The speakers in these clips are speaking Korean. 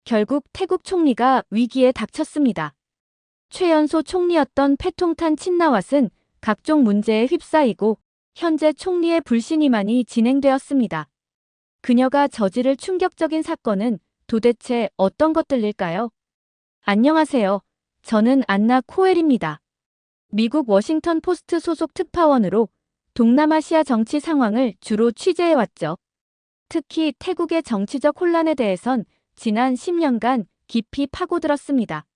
결국 태국 총리가 위기에 닥쳤습니다. 최연소 총리였던 패통탄 친나왓은 각종 문제에 휩싸이고 현재 총리의 불신임안이 진행되었습니다. 그녀가 저지를 충격적인 사건은 도대체 어떤 것들일까요? 안녕하세요. 저는 안나 코엘입니다. 미국 워싱턴 포스트 소속 특파원으로 동남아시아 정치 상황을 주로 취재해왔죠. 특히 태국의 정치적 혼란에 대해선 지난 10년간 깊이 파고들었습니다.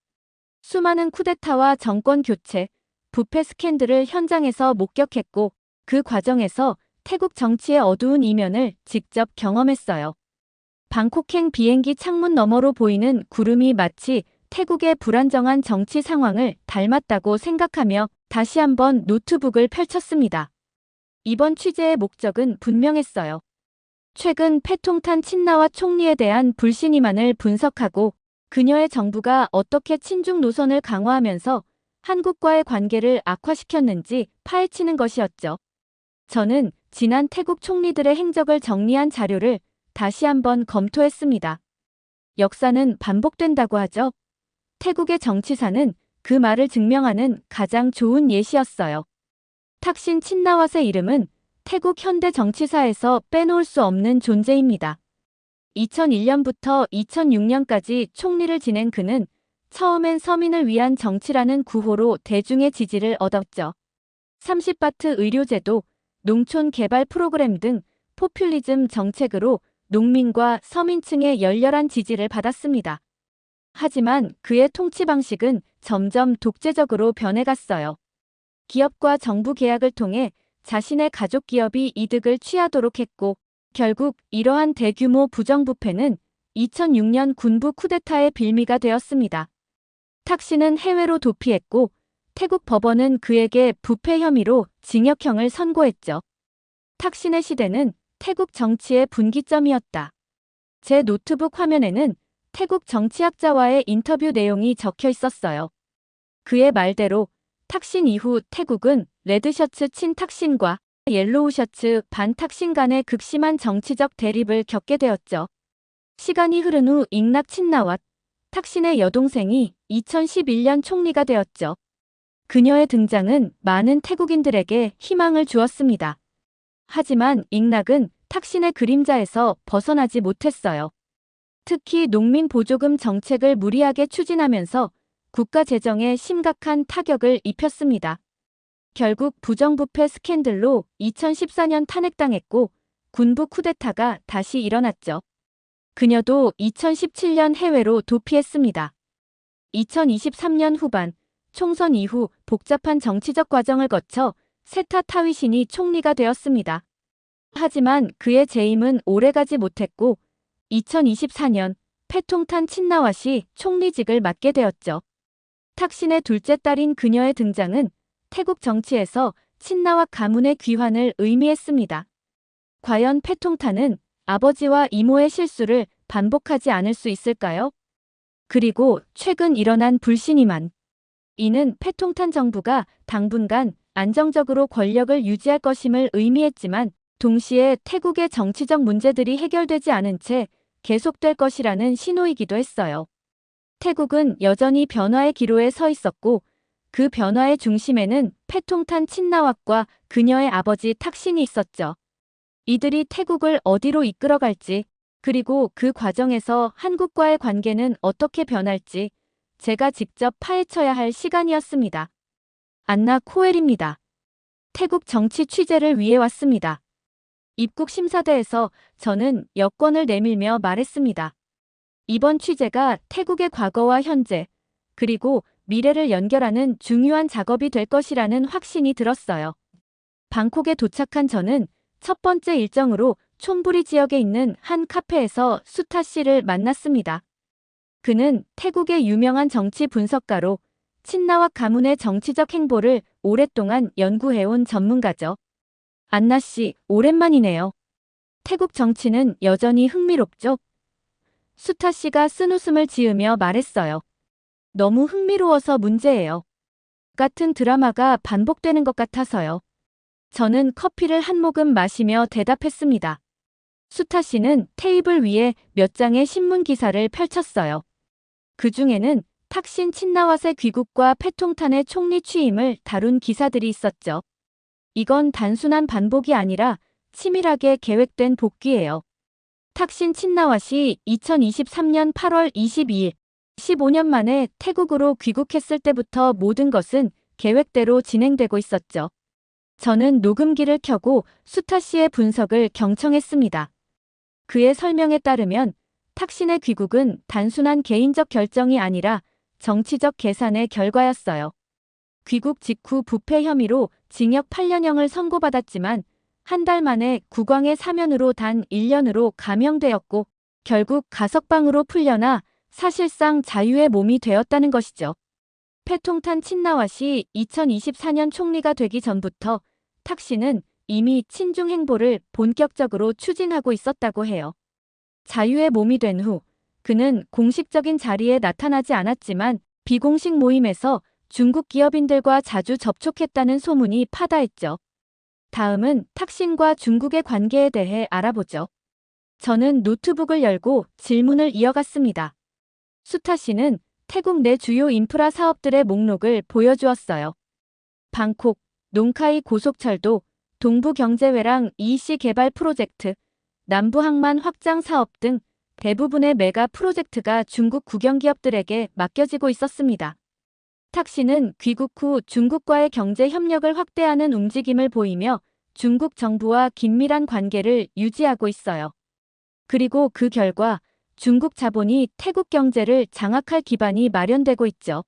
수많은 쿠데타와 정권 교체, 부패 스캔들을 현장에서 목격했고 그 과정에서 태국 정치의 어두운 이면을 직접 경험했어요. 방콕행 비행기 창문 너머로 보이는 구름이 마치 태국의 불안정한 정치 상황을 닮았다고 생각하며 다시 한번 노트북을 펼쳤습니다. 이번 취재의 목적은 분명했어요. 최근 패통탄 친나와 총리에 대한 불신임안을 분석하고 그녀의 정부가 어떻게 친중 노선을 강화하면서 한국과의 관계를 악화시켰는지 파헤치는 것이었죠. 저는 지난 태국 총리들의 행적을 정리한 자료를 다시 한번 검토했습니다. 역사는 반복된다고 하죠. 태국의 정치사는 그 말을 증명하는 가장 좋은 예시였어요. 탁신 친나왓의 이름은 태국 현대 정치사에서 빼놓을 수 없는 존재입니다. 2001년부터 2006년까지 총리를 지낸 그는 처음엔 서민을 위한 정치라는 구호로 대중의 지지를 얻었죠. 30바트 의료제도, 농촌 개발 프로그램 등 포퓰리즘 정책으로 농민과 서민층의 열렬한 지지를 받았습니다. 하지만 그의 통치 방식은 점점 독재적으로 변해갔어요. 기업과 정부 계약을 통해 자신의 가족 기업이 이득을 취하도록 했고 결국 이러한 대규모 부정부패는 2006년 군부 쿠데타의 빌미가 되었습니다. 탁신은 해외로 도피했고 태국 법원은 그에게 부패 혐의로 징역형을 선고했죠. 탁신의 시대는 태국 정치의 분기점이었다. 제 노트북 화면에는 태국 정치학자와의 인터뷰 내용이 적혀 있었어요. 그의 말대로 탁신 이후 태국은 레드셔츠 친 탁신과 옐로우 셔츠 반 탁신 간의 극심한 정치적 대립을 겪게 되었죠. 시간이 흐른 후 잉낙 친나왓, 탁신의 여동생이 2011년 총리가 되었죠. 그녀의 등장은 많은 태국인들에게 희망을 주었습니다. 하지만 잉낙은 탁신의 그림자에서 벗어나지 못했어요. 특히 농민 보조금 정책을 무리하게 추진하면서 국가 재정에 심각한 타격을 입혔습니다. 결국 부정부패 스캔들로 2014년 탄핵당했고 군부 쿠데타가 다시 일어났죠. 그녀도 2017년 해외로 도피했습니다. 2023년 후반 총선 이후 복잡한 정치적 과정을 거쳐 세타 타위신이 총리가 되었습니다. 하지만 그의 재임은 오래가지 못했고 2024년 패통탄 친나왓이 총리직을 맡게 되었죠. 탁신의 둘째 딸인 그녀의 등장은 태국 정치에서 친나왓 가문의 귀환을 의미했습니다. 과연 패통탄은 아버지와 이모의 실수를 반복하지 않을 수 있을까요? 그리고 최근 일어난 불신임안. 이는 패통탄 정부가 당분간 안정적으로 권력을 유지할 것임을 의미했지만 동시에 태국의 정치적 문제들이 해결되지 않은 채 계속될 것이라는 신호이기도 했어요. 태국은 여전히 변화의 기로에 서 있었고 그 변화의 중심에는 패통탄 친나왓과 그녀의 아버지 탁신이 있었죠. 이들이 태국을 어디로 이끌어갈지 그리고 그 과정에서 한국과의 관계는 어떻게 변할지 제가 직접 파헤쳐야 할 시간이었습니다. 안나 코엘입니다. 태국 정치 취재를 위해 왔습니다. 입국 심사대에서 저는 여권을 내밀며 말했습니다. 이번 취재가 태국의 과거와 현재, 그리고 미래를 연결하는 중요한 작업이 될 것이라는 확신이 들었어요. 방콕에 도착한 저는 첫 번째 일정으로 촌부리 지역에 있는 한 카페에서 수타 씨를 만났습니다. 그는 태국의 유명한 정치 분석가로 친나왓 가문의 정치적 행보를 오랫동안 연구해온 전문가죠. 안나 씨, 오랜만이네요. 태국 정치는 여전히 흥미롭죠? 수타 씨가 쓴웃음을 지으며 말했어요. 너무 흥미로워서 문제예요. 같은 드라마가 반복되는 것 같아서요. 저는 커피를 한 모금 마시며 대답했습니다. 수타 씨는 테이블 위에 몇 장의 신문 기사를 펼쳤어요. 그 중에는 탁신 친나왓의 귀국과 패통탄의 총리 취임을 다룬 기사들이 있었죠. 이건 단순한 반복이 아니라 치밀하게 계획된 복귀예요. 탁신 친나왓이 2023년 8월 22일, 15년 만에 태국으로 귀국했을 때부터 모든 것은 계획대로 진행되고 있었죠. 저는 녹음기를 켜고 수타 씨의 분석을 경청했습니다. 그의 설명에 따르면 탁신의 귀국은 단순한 개인적 결정이 아니라 정치적 계산의 결과였어요. 귀국 직후 부패 혐의로 징역 8년형을 선고받았지만 한 달 만에 국왕의 사면으로 단 1년으로 감형되었고 결국 가석방으로 풀려나 사실상 자유의 몸이 되었다는 것이죠. 패통탄 친나왓이 2024년 총리가 되기 전부터 탁신은 이미 친중 행보를 본격적으로 추진하고 있었다고 해요. 자유의 몸이 된 후 그는 공식적인 자리에 나타나지 않았지만 비공식 모임에서 중국 기업인들과 자주 접촉했다는 소문이 파다했죠. 다음은 탁신과 중국의 관계에 대해 알아보죠. 저는 노트북을 열고 질문을 이어갔습니다. 수타 씨는 태국 내 주요 인프라 사업들의 목록을 보여주었어요. 방콕, 농카이 고속철도, 동부경제회랑 EC 개발 프로젝트, 남부항만 확장 사업 등 대부분의 메가 프로젝트가 중국 국영기업들에게 맡겨지고 있었습니다. 탁신은 귀국 후 중국과의 경제 협력을 확대하는 움직임을 보이며 중국 정부와 긴밀한 관계를 유지하고 있어요. 그리고 그 결과 중국 자본이 태국 경제를 장악할 기반이 마련되고 있죠.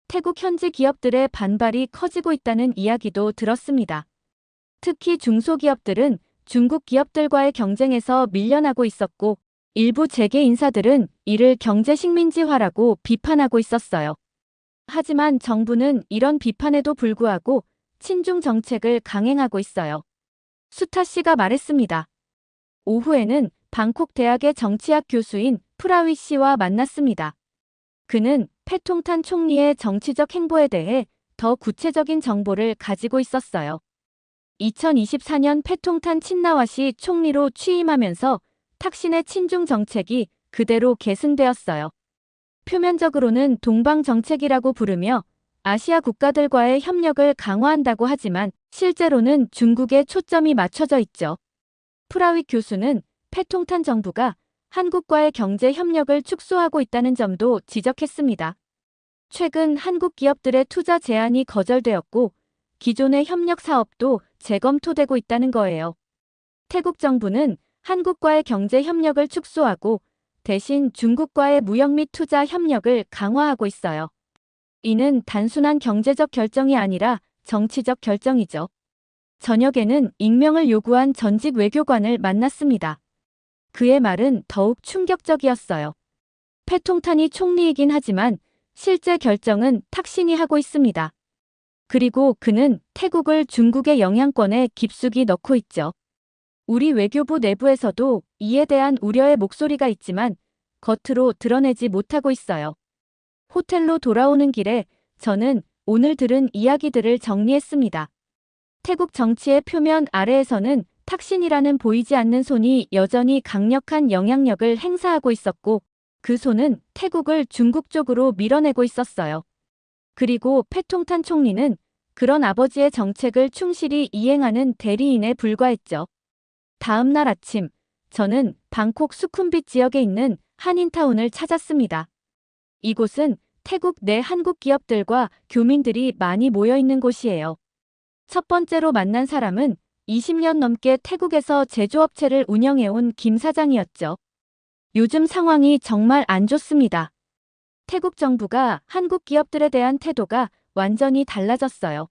태국 현지 기업들의 반발이 커지고 있다는 이야기도 들었습니다. 특히 중소기업들은 중국 기업들과의 경쟁에서 밀려나고 있었고 일부 재계 인사들은 이를 경제 식민지화라고 비판하고 있었어요. 하지만 정부는 이런 비판에도 불구하고 친중 정책을 강행하고 있어요. 수타 씨가 말했습니다. 오후에는 방콕 대학의 정치학 교수인 프라위 씨와 만났습니다. 그는 패통탄 총리의 정치적 행보에 대해 더 구체적인 정보를 가지고 있었어요. 2024년 패통탄 친나왓이 총리로 취임하면서 탁신의 친중 정책이 그대로 계승되었어요. 표면적으로는 동방 정책이라고 부르며 아시아 국가들과의 협력을 강화한다고 하지만 실제로는 중국에 초점이 맞춰져 있죠. 프라위 교수는 패통탄 정부가 한국과의 경제 협력을 축소하고 있다는 점도 지적했습니다. 최근 한국 기업들의 투자 제한이 거절되었고 기존의 협력 사업도 재검토되고 있다는 거예요. 태국 정부는 한국과의 경제 협력을 축소하고 대신 중국과의 무역 및 투자 협력을 강화하고 있어요. 이는 단순한 경제적 결정이 아니라 정치적 결정이죠. 저녁에는 익명을 요구한 전직 외교관을 만났습니다. 그의 말은 더욱 충격적이었어요. 패통탄이 총리이긴 하지만 실제 결정은 탁신이 하고 있습니다. 그리고 그는 태국을 중국의 영향권에 깊숙이 넣고 있죠. 우리 외교부 내부에서도 이에 대한 우려의 목소리가 있지만 겉으로 드러내지 못하고 있어요. 호텔로 돌아오는 길에 저는 오늘 들은 이야기들을 정리했습니다. 태국 정치의 표면 아래에서는 탁신이라는 보이지 않는 손이 여전히 강력한 영향력을 행사하고 있었고 그 손은 태국을 중국 쪽으로 밀어내고 있었어요. 그리고 패통탄 총리는 그런 아버지의 정책을 충실히 이행하는 대리인에 불과했죠. 다음 날 아침, 저는 방콕 수쿰빗 지역에 있는 한인타운을 찾았습니다. 이곳은 태국 내 한국 기업들과 교민들이 많이 모여 있는 곳이에요. 첫 번째로 만난 사람은 20년 넘게 태국에서 제조업체를 운영해온 김 사장이었죠. 요즘 상황이 정말 안 좋습니다. 태국 정부가 한국 기업들에 대한 태도가 완전히 달라졌어요.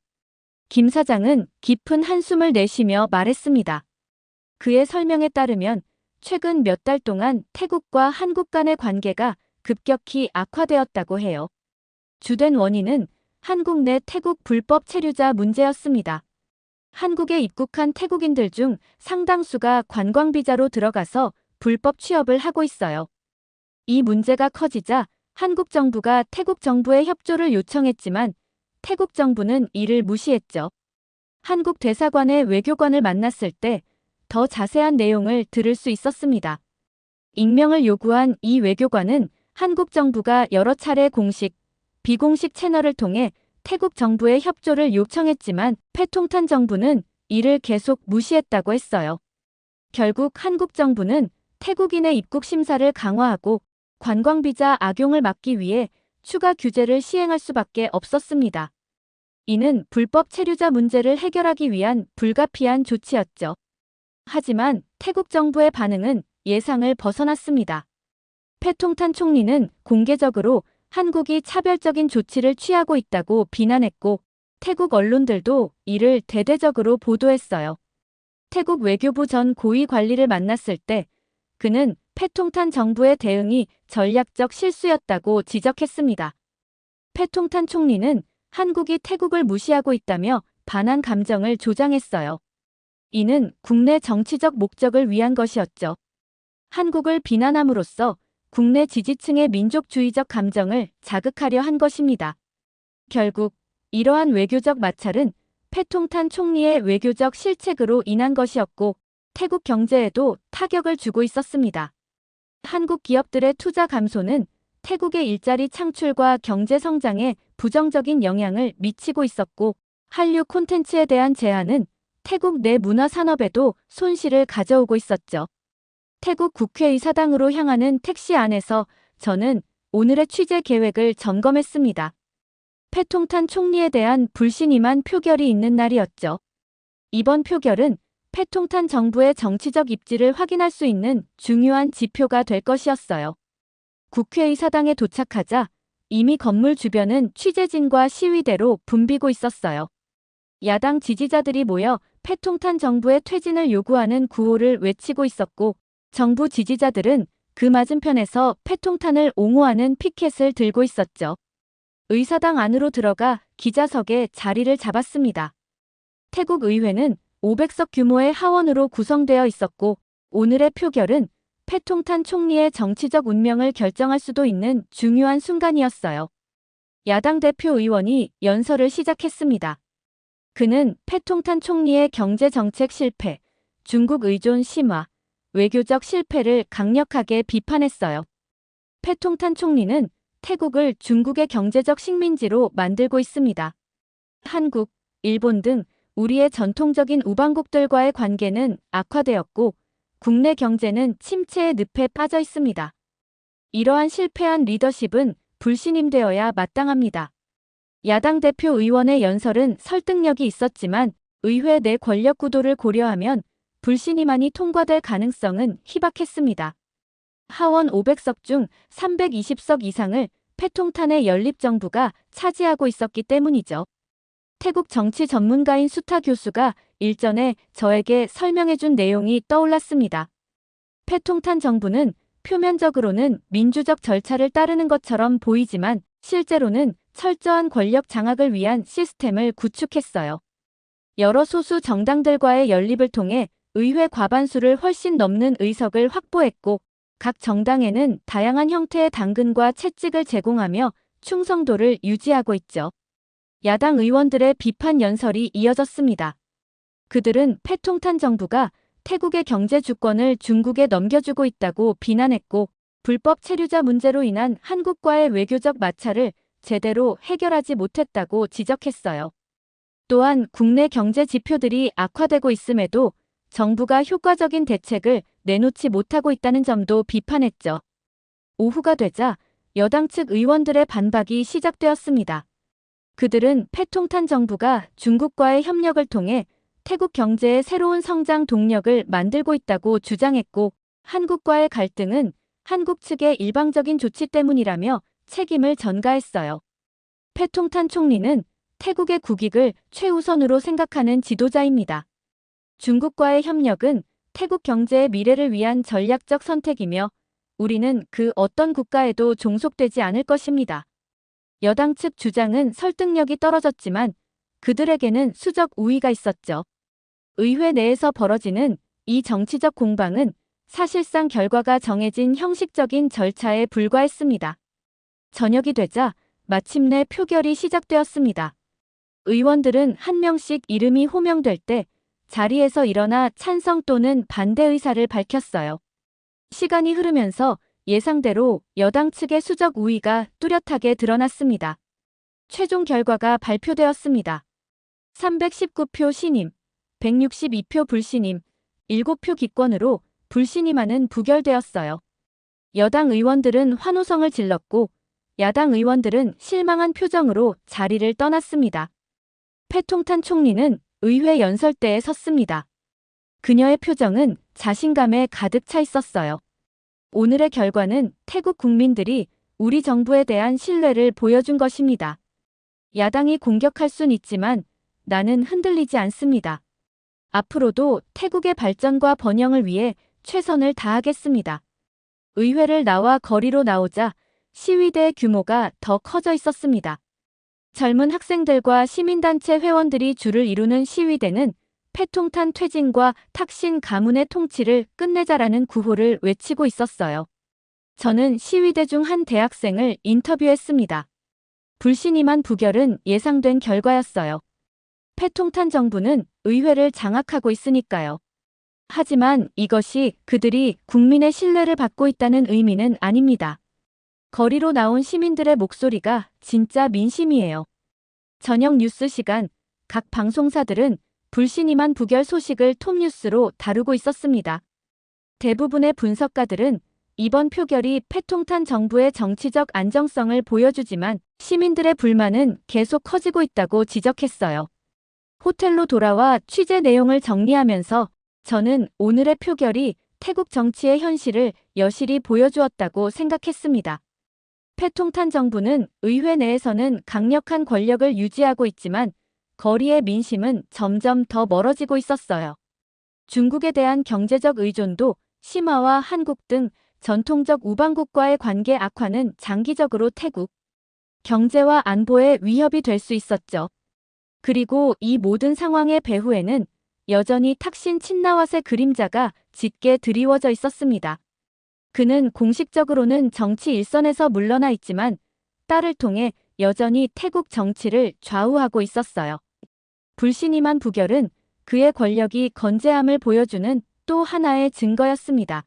김 사장은 깊은 한숨을 내쉬며 말했습니다. 그의 설명에 따르면 최근 몇 달 동안 태국과 한국 간의 관계가 급격히 악화되었다고 해요. 주된 원인은 한국 내 태국 불법 체류자 문제였습니다. 한국에 입국한 태국인들 중 상당수가 관광비자로 들어가서 불법 취업을 하고 있어요. 이 문제가 커지자 한국 정부가 태국 정부의 협조를 요청했지만 태국 정부는 이를 무시했죠. 한국 대사관의 외교관을 만났을 때 더 자세한 내용을 들을 수 있었습니다. 익명을 요구한 이 외교관은 한국 정부가 여러 차례 공식, 비공식 채널을 통해 태국 정부의 협조를 요청했지만 패통탄 정부는 이를 계속 무시했다고 했어요. 결국 한국 정부는 태국인의 입국 심사를 강화하고 관광비자 악용을 막기 위해 추가 규제를 시행할 수밖에 없었습니다. 이는 불법 체류자 문제를 해결하기 위한 불가피한 조치였죠. 하지만 태국 정부의 반응은 예상을 벗어났습니다. 패통탄 총리는 공개적으로 한국이 차별적인 조치를 취하고 있다고 비난했고 태국 언론들도 이를 대대적으로 보도했어요. 태국 외교부 전 고위 관리를 만났을 때 그는 패통탄 정부의 대응이 전략적 실수였다고 지적했습니다. 패통탄 총리는 한국이 태국을 무시하고 있다며 반한 감정을 조장했어요. 이는 국내 정치적 목적을 위한 것이었죠. 한국을 비난함으로써 국내 지지층의 민족주의적 감정을 자극하려 한 것입니다. 결국 이러한 외교적 마찰은 패통탄 총리의 외교적 실책으로 인한 것이었고 태국 경제에도 타격을 주고 있었습니다. 한국 기업들의 투자 감소는 태국의 일자리 창출과 경제 성장에 부정적인 영향을 미치고 있었고 한류 콘텐츠에 대한 제한은 태국 내 문화 산업에도 손실을 가져오고 있었죠. 태국 국회의사당으로 향하는 택시 안에서 저는 오늘의 취재 계획을 점검했습니다. 패통탄 총리에 대한 불신임한 표결이 있는 날이었죠. 이번 표결은 패통탄 정부의 정치적 입지를 확인할 수 있는 중요한 지표가 될 것이었어요. 국회의사당에 도착하자 이미 건물 주변은 취재진과 시위대로 붐비고 있었어요. 야당 지지자들이 모여 패통탄 정부의 퇴진을 요구하는 구호를 외치고 있었고 정부 지지자들은 그 맞은편에서 패통탄을 옹호하는 피켓을 들고 있었죠. 의사당 안으로 들어가 기자석에 자리를 잡았습니다. 태국 의회는 500석 규모의 하원으로 구성되어 있었고 오늘의 표결은 패통탄 총리의 정치적 운명을 결정할 수도 있는 중요한 순간이었어요. 야당 대표 의원이 연설을 시작했습니다. 그는 패통탄 총리의 경제정책 실패, 중국 의존 심화, 외교적 실패를 강력하게 비판했어요. 패통탄 총리는 태국을 중국의 경제적 식민지로 만들고 있습니다. 한국, 일본 등 우리의 전통적인 우방국들과의 관계는 악화되었고 국내 경제는 침체의 늪에 빠져 있습니다. 이러한 실패한 리더십은 불신임되어야 마땅합니다. 야당 대표 의원의 연설은 설득력이 있었지만 의회 내 권력 구도를 고려하면 불신임안이 통과될 가능성은 희박했습니다. 하원 500석 중 320석 이상을 패통탄의 연립정부가 차지하고 있었기 때문이죠. 태국 정치 전문가인 수타 교수가 일전에 저에게 설명해준 내용이 떠올랐습니다. 패통탄 정부는 표면적으로는 민주적 절차를 따르는 것처럼 보이지만 실제로는 철저한 권력 장악을 위한 시스템을 구축했어요. 여러 소수 정당들과의 연립을 통해 의회 과반수를 훨씬 넘는 의석을 확보했고 각 정당에는 다양한 형태의 당근과 채찍을 제공하며 충성도를 유지하고 있죠. 야당 의원들의 비판 연설이 이어졌습니다. 그들은 패통탄 정부가 태국의 경제 주권을 중국에 넘겨주고 있다고 비난했고 불법 체류자 문제로 인한 한국과의 외교적 마찰을 제대로 해결하지 못했다고 지적했어요. 또한 국내 경제 지표들이 악화되고 있음에도 정부가 효과적인 대책을 내놓지 못하고 있다는 점도 비판했죠. 오후가 되자 여당 측 의원들의 반박이 시작되었습니다. 그들은 패통탄 정부가 중국과의 협력을 통해 태국 경제의 새로운 성장 동력을 만들고 있다고 주장했고 한국과의 갈등은 한국 측의 일방적인 조치 때문이라며 책임을 전가했어요. 패통탄 총리는 태국의 국익을 최우선으로 생각하는 지도자입니다. 중국과의 협력은 태국 경제의 미래를 위한 전략적 선택이며 우리는 그 어떤 국가에도 종속되지 않을 것입니다. 여당 측 주장은 설득력이 떨어졌지만 그들에게는 수적 우위가 있었죠. 의회 내에서 벌어지는 이 정치적 공방은 사실상 결과가 정해진 형식적인 절차에 불과했습니다. 저녁이 되자 마침내 표결이 시작되었습니다. 의원들은 한 명씩 이름이 호명될 때 자리에서 일어나 찬성 또는 반대 의사를 밝혔어요. 시간이 흐르면서 예상대로 여당 측의 수적 우위가 뚜렷하게 드러났습니다. 최종 결과가 발표되었습니다. 319표 신임, 162표 불신임, 7표 기권으로 불신임안은 부결되었어요. 여당 의원들은 환호성을 질렀고 야당 의원들은 실망한 표정으로 자리를 떠났습니다. 패통탄 총리는 의회 연설대에 섰습니다. 그녀의 표정은 자신감에 가득 차 있었어요. 오늘의 결과는 태국 국민들이 우리 정부에 대한 신뢰를 보여준 것입니다. 야당이 공격할 순 있지만 나는 흔들리지 않습니다. 앞으로도 태국의 발전과 번영을 위해 최선을 다하겠습니다. 의회를 나와 거리로 나오자 시위대의 규모가 더 커져 있었습니다. 젊은 학생들과 시민단체 회원들이 줄을 이루는 시위대는 패통탄 퇴진과 탁신 가문의 통치를 끝내자라는 구호를 외치고 있었어요. 저는 시위대 중 한 대학생을 인터뷰했습니다. 불신임안 부결은 예상된 결과였어요. 패통탄 정부는 의회를 장악하고 있으니까요. 하지만 이것이 그들이 국민의 신뢰를 받고 있다는 의미는 아닙니다. 거리로 나온 시민들의 목소리가 진짜 민심이에요. 저녁 뉴스 시간, 각 방송사들은 불신임안 부결 소식을 톱뉴스로 다루고 있었습니다. 대부분의 분석가들은 이번 표결이 패통탄 정부의 정치적 안정성을 보여주지만 시민들의 불만은 계속 커지고 있다고 지적했어요. 호텔로 돌아와 취재 내용을 정리하면서 저는 오늘의 표결이 태국 정치의 현실을 여실히 보여주었다고 생각했습니다. 패통탄 정부는 의회 내에서는 강력한 권력을 유지하고 있지만 거리의 민심은 점점 더 멀어지고 있었어요. 중국에 대한 경제적 의존도 심화와 한국 등 전통적 우방국과의 관계 악화는 장기적으로 태국 경제와 안보에 위협이 될 수 있었죠. 그리고 이 모든 상황의 배후에는 여전히 탁신 친나왓의 그림자가 짙게 드리워져 있었습니다. 그는 공식적으로는 정치 일선에서 물러나 있지만 딸을 통해 여전히 태국 정치를 좌우하고 있었어요. 불신임안 부결은 그의 권력이 건재함을 보여주는 또 하나의 증거였습니다.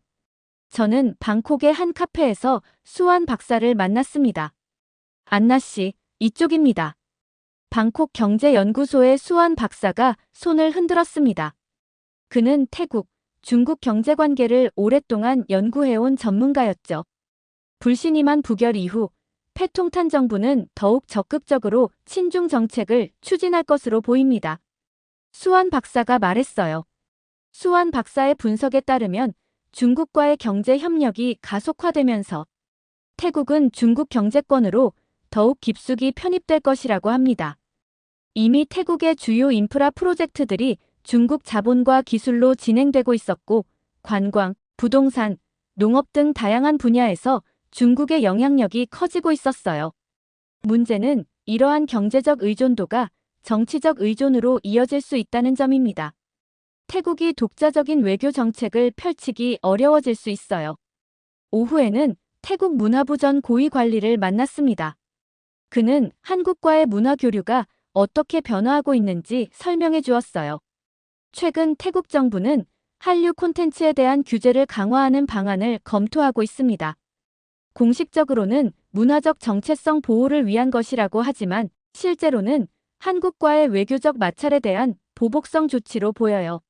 저는 방콕의 한 카페에서 수완 박사를 만났습니다. 안나 씨, 이쪽입니다. 방콕 경제연구소의 수완 박사가 손을 흔들었습니다. 그는 태국, 중국 경제관계를 오랫동안 연구해온 전문가였죠. 불신임안 부결 이후 패통탄 정부는 더욱 적극적으로 친중 정책을 추진할 것으로 보입니다. 수완 박사가 말했어요. 수완 박사의 분석에 따르면 중국과의 경제 협력이 가속화되면서 태국은 중국 경제권으로 더욱 깊숙이 편입될 것이라고 합니다. 이미 태국의 주요 인프라 프로젝트들이 중국 자본과 기술로 진행되고 있었고 관광, 부동산, 농업 등 다양한 분야에서 중국의 영향력이 커지고 있었어요. 문제는 이러한 경제적 의존도가 정치적 의존으로 이어질 수 있다는 점입니다. 태국이 독자적인 외교 정책을 펼치기 어려워질 수 있어요. 오후에는 태국 문화부 전 고위 관리를 만났습니다. 그는 한국과의 문화 교류가 어떻게 변화하고 있는지 설명해 주었어요. 최근 태국 정부는 한류 콘텐츠에 대한 규제를 강화하는 방안을 검토하고 있습니다. 공식적으로는 문화적 정체성 보호를 위한 것이라고 하지만 실제로는 한국과의 외교적 마찰에 대한 보복성 조치로 보여요.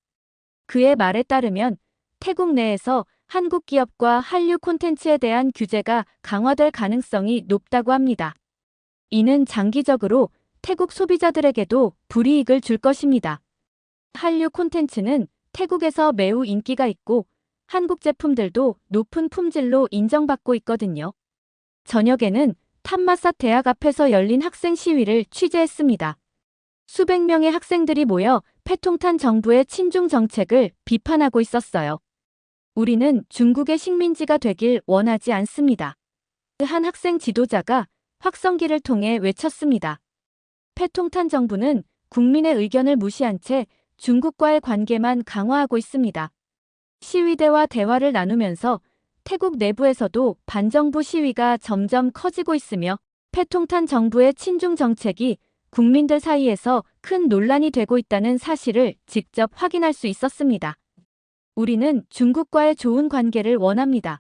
그의 말에 따르면 태국 내에서 한국 기업과 한류 콘텐츠에 대한 규제가 강화될 가능성이 높다고 합니다. 이는 장기적으로 태국 소비자들에게도 불이익을 줄 것입니다. 한류 콘텐츠는 태국에서 매우 인기가 있고 한국 제품들도 높은 품질로 인정받고 있거든요. 저녁에는 탐마삿 대학 앞에서 열린 학생 시위를 취재했습니다. 수백 명의 학생들이 모여 패통탄 정부의 친중 정책을 비판하고 있었어요. 우리는 중국의 식민지가 되길 원하지 않습니다. 한 학생 지도자가 확성기를 통해 외쳤습니다. 패통탄 정부는 국민의 의견을 무시한 채 중국과의 관계만 강화하고 있습니다. 시위대와 대화를 나누면서 태국 내부에서도 반정부 시위가 점점 커지고 있으며 패통탄 정부의 친중 정책이 국민들 사이에서 큰 논란이 되고 있다는 사실을 직접 확인할 수 있었습니다. 우리는 중국과의 좋은 관계를 원합니다.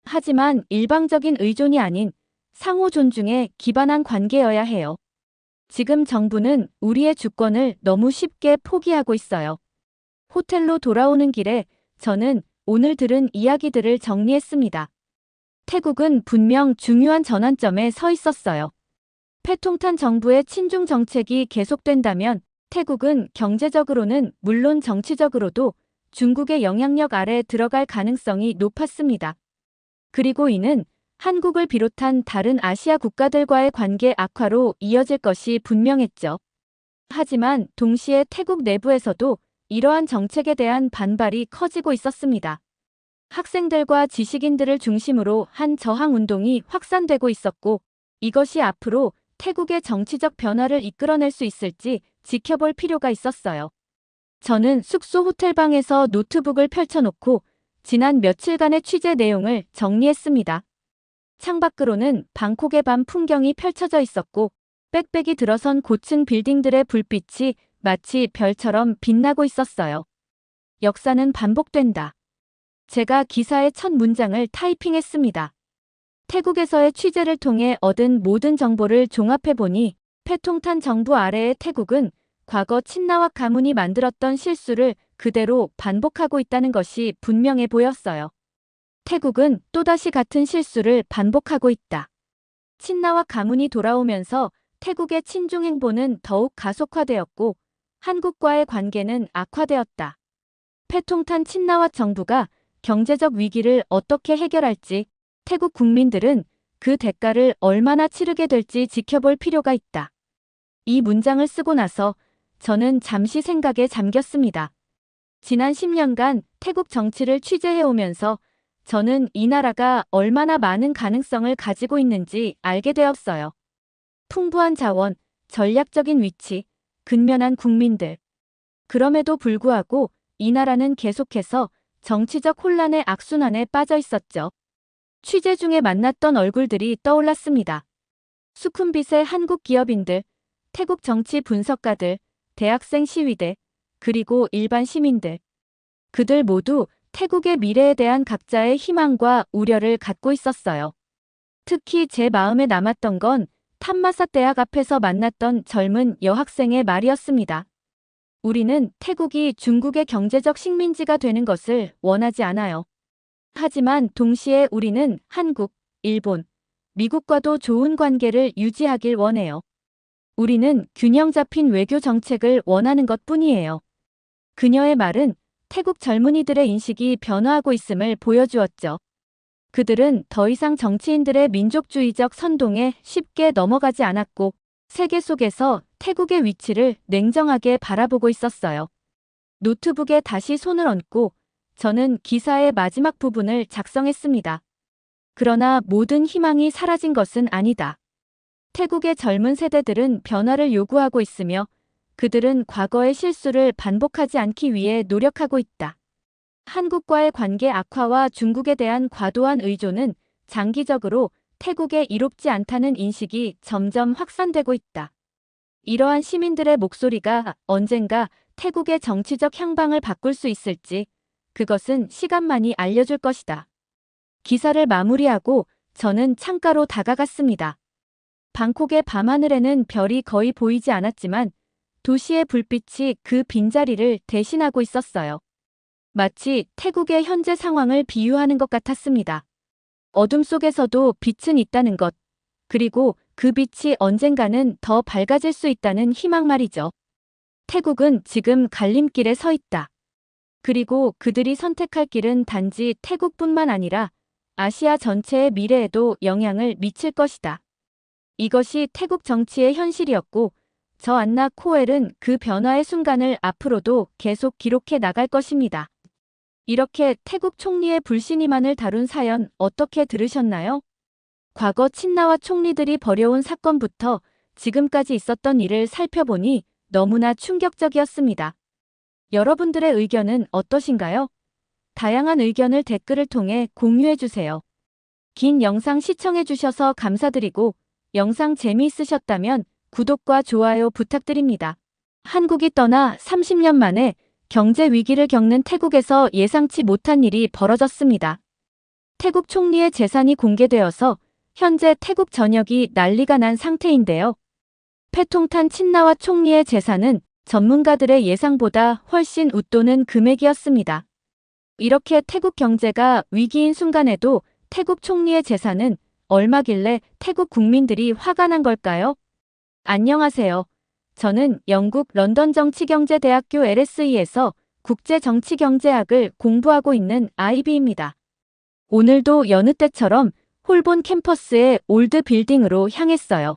하지만 일방적인 의존이 아닌 상호 존중에 기반한 관계여야 해요. 지금 정부는 우리의 주권을 너무 쉽게 포기하고 있어요. 호텔로 돌아오는 길에 저는 오늘 들은 이야기들을 정리했습니다. 태국은 분명 중요한 전환점에 서 있었어요. 패통탄 정부의 친중 정책이 계속된다면 태국은 경제적으로는 물론 정치적으로도 중국의 영향력 아래 들어갈 가능성이 높았습니다. 그리고 이는 한국을 비롯한 다른 아시아 국가들과의 관계 악화로 이어질 것이 분명했죠. 하지만 동시에 태국 내부에서도 이러한 정책에 대한 반발이 커지고 있었습니다. 학생들과 지식인들을 중심으로 한 저항 운동이 확산되고 있었고, 이것이 앞으로 태국의 정치적 변화를 이끌어낼 수 있을지 지켜볼 필요가 있었어요. 저는 숙소 호텔방에서 노트북을 펼쳐놓고 지난 며칠간의 취재 내용을 정리했습니다. 창밖으로는 방콕의 밤 풍경이 펼쳐져 있었고, 빽빽이 들어선 고층 빌딩들의 불빛이 마치 별처럼 빛나고 있었어요. 역사는 반복된다. 제가 기사의 첫 문장을 타이핑했습니다. 태국에서의 취재를 통해 얻은 모든 정보를 종합해보니 패통탄 정부 아래의 태국은 과거 친나와 가문이 만들었던 실수를 그대로 반복하고 있다는 것이 분명해 보였어요. 태국은 또다시 같은 실수를 반복하고 있다. 친나와 가문이 돌아오면서 태국의 친중 행보는 더욱 가속화되었고 한국과의 관계는 악화되었다. 패통탄 친나와 정부가 경제적 위기를 어떻게 해결할지 태국 국민들은 그 대가를 얼마나 치르게 될지 지켜볼 필요가 있다. 이 문장을 쓰고 나서 저는 잠시 생각에 잠겼습니다. 지난 10년간 태국 정치를 취재해오면서 저는 이 나라가 얼마나 많은 가능성을 가지고 있는지 알게 되었어요. 풍부한 자원, 전략적인 위치, 근면한 국민들. 그럼에도 불구하고 이 나라는 계속해서 정치적 혼란의 악순환에 빠져 있었죠. 취재 중에 만났던 얼굴들이 떠올랐습니다. 수쿰빗의 한국 기업인들, 태국 정치 분석가들, 대학생 시위대, 그리고 일반 시민들. 그들 모두 태국의 미래에 대한 각자의 희망과 우려를 갖고 있었어요. 특히 제 마음에 남았던 건 탐마삿 대학 앞에서 만났던 젊은 여학생의 말이었습니다. 우리는 태국이 중국의 경제적 식민지가 되는 것을 원하지 않아요. 하지만 동시에 우리는 한국, 일본, 미국과도 좋은 관계를 유지하길 원해요. 우리는 균형 잡힌 외교 정책을 원하는 것뿐이에요. 그녀의 말은 태국 젊은이들의 인식이 변화하고 있음을 보여주었죠. 그들은 더 이상 정치인들의 민족주의적 선동에 쉽게 넘어가지 않았고 세계 속에서 태국의 위치를 냉정하게 바라보고 있었어요. 노트북에 다시 손을 얹고 저는 기사의 마지막 부분을 작성했습니다. 그러나 모든 희망이 사라진 것은 아니다. 태국의 젊은 세대들은 변화를 요구하고 있으며 그들은 과거의 실수를 반복하지 않기 위해 노력하고 있다. 한국과의 관계 악화와 중국에 대한 과도한 의존은 장기적으로 태국에 이롭지 않다는 인식이 점점 확산되고 있다. 이러한 시민들의 목소리가 언젠가 태국의 정치적 향방을 바꿀 수 있을지 그것은 시간만이 알려줄 것이다. 기사를 마무리하고 저는 창가로 다가갔습니다. 방콕의 밤하늘에는 별이 거의 보이지 않았지만 도시의 불빛이 그 빈자리를 대신하고 있었어요. 마치 태국의 현재 상황을 비유하는 것 같았습니다. 어둠 속에서도 빛은 있다는 것, 그리고 그 빛이 언젠가는 더 밝아질 수 있다는 희망 말이죠. 태국은 지금 갈림길에 서 있다. 그리고 그들이 선택할 길은 단지 태국뿐만 아니라 아시아 전체의 미래에도 영향을 미칠 것이다. 이것이 태국 정치의 현실이었고 저 안나 코엘은 그 변화의 순간을 앞으로도 계속 기록해 나갈 것입니다. 이렇게 태국 총리의 불신임안을 다룬 사연 어떻게 들으셨나요? 과거 친나와 총리들이 벌여온 사건부터 지금까지 있었던 일을 살펴보니 너무나 충격적이었습니다. 여러분들의 의견은 어떠신가요? 다양한 의견을 댓글을 통해 공유해주세요. 긴 영상 시청해주셔서 감사드리고 영상 재미있으셨다면 구독과 좋아요 부탁드립니다. 한국이 떠나 30년 만에 경제 위기를 겪는 태국에서 예상치 못한 일이 벌어졌습니다. 태국 총리의 재산이 공개되어서 현재 태국 전역이 난리가 난 상태인데요. 패통탄 친나와 총리의 재산은 전문가들의 예상보다 훨씬 웃도는 금액이었습니다. 이렇게 태국 경제가 위기인 순간에도 태국 총리의 재산은 얼마길래 태국 국민들이 화가 난 걸까요? 안녕하세요. 저는 영국 런던 정치경제대학교 LSE에서 국제정치경제학을 공부하고 있는 아이비입니다. 오늘도 여느 때처럼 홀본 캠퍼스의 올드 빌딩으로 향했어요.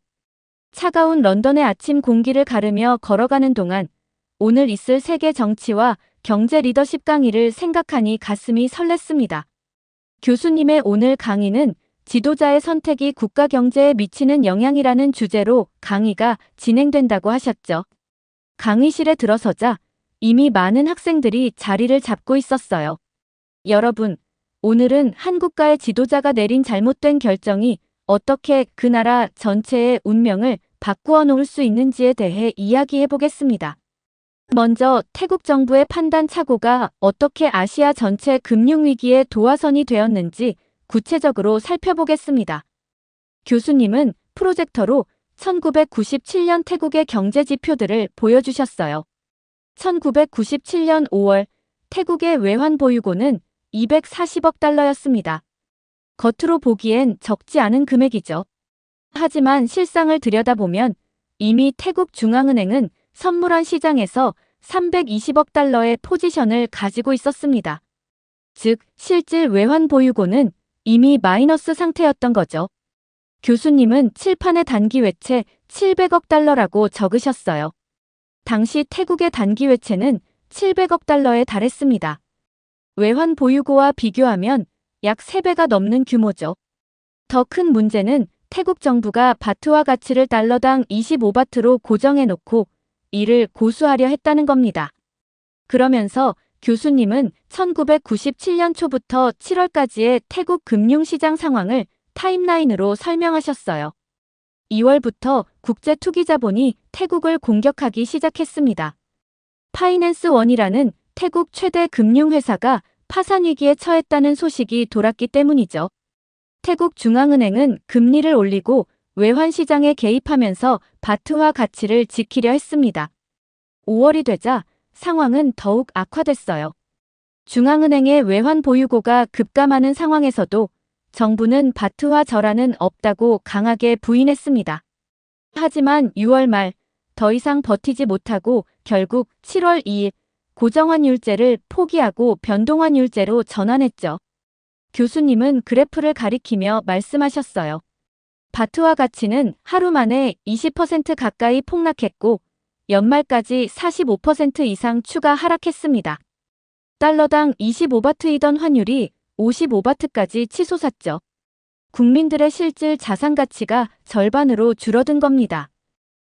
차가운 런던의 아침 공기를 가르며 걸어가는 동안 오늘 있을 세계 정치와 경제 리더십 강의를 생각하니 가슴이 설렜습니다. 교수님의 오늘 강의는 지도자의 선택이 국가 경제에 미치는 영향이라는 주제로 강의가 진행된다고 하셨죠. 강의실에 들어서자 이미 많은 학생들이 자리를 잡고 있었어요. 여러분, 오늘은 한국가의 지도자가 내린 잘못된 결정이 어떻게 그 나라 전체의 운명을 바꾸어 놓을 수 있는지에 대해 이야기해 보겠습니다. 먼저 태국 정부의 판단 착오가 어떻게 아시아 전체 금융위기의 도화선이 되었는지 구체적으로 살펴보겠습니다. 교수님은 프로젝터로 1997년 태국의 경제 지표들을 보여주셨어요. 1997년 5월 태국의 외환 보유고는 240억 달러였습니다. 겉으로 보기엔 적지 않은 금액이죠. 하지만 실상을 들여다보면 이미 태국 중앙은행은 선물환 시장에서 320억 달러의 포지션을 가지고 있었습니다. 즉, 실질 외환 보유고는 이미 마이너스 상태였던 거죠. 교수님은 칠판에 단기 외채 700억 달러라고 적으셨어요. 당시 태국의 단기 외채는 700억 달러에 달했습니다. 외환 보유고와 비교하면 약 3배가 넘는 규모죠. 더 큰 문제는 태국 정부가 바트화 가치를 달러당 25바트로 고정해놓고 이를 고수하려 했다는 겁니다. 그러면서 교수님은 1997년 초부터 7월까지의 태국 금융시장 상황을 타임라인으로 설명하셨어요. 2월부터 국제투기자본이 태국을 공격하기 시작했습니다. 파이낸스원이라는 태국 최대 금융회사가 파산위기에 처했다는 소식이 돌았기 때문이죠. 태국 중앙은행은 금리를 올리고 외환시장에 개입하면서 바트화 가치를 지키려 했습니다. 5월이 되자 상황은 더욱 악화됐어요. 중앙은행의 외환 보유고가 급감하는 상황에서도 정부는 바트화 절하는 없다고 강하게 부인했습니다. 하지만 6월 말 더 이상 버티지 못하고 결국 7월 2일 고정환율제를 포기하고 변동환율제로 전환했죠. 교수님은 그래프를 가리키며 말씀하셨어요. 바트화 가치는 하루 만에 20% 가까이 폭락했고 연말까지 45% 이상 추가 하락했습니다. 달러당 25바트이던 환율이 55바트까지 치솟았죠. 국민들의 실질 자산 가치가 절반으로 줄어든 겁니다.